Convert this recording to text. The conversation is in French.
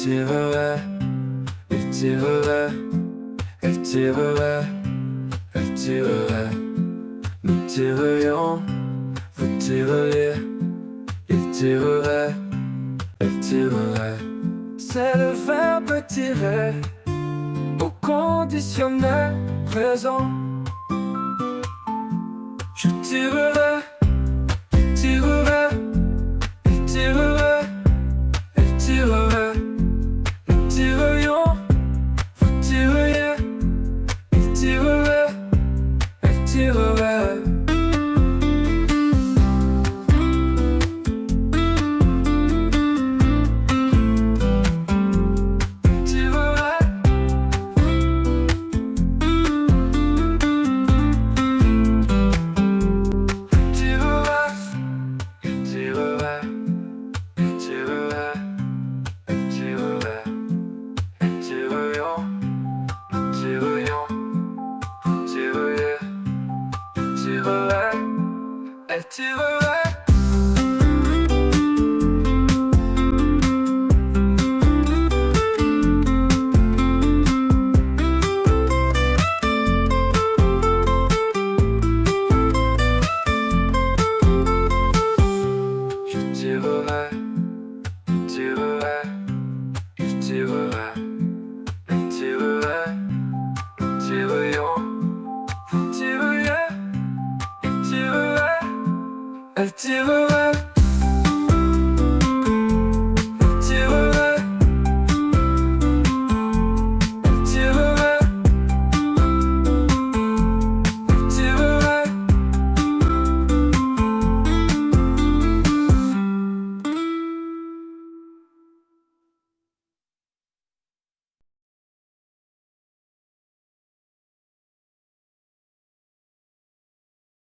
tirerait, il tirerait, elle tirerait, elle tirerait. Nous tirerions, vous tireriez, il tirerait, elle tirerait. C'est le verbe tirer au conditionnel présent. Je tirerai, il tirerait, il tirerait, elle tirerait. Nous tirerions, vous tireriez, il tirerait, elle tirerait. Elle tirerait.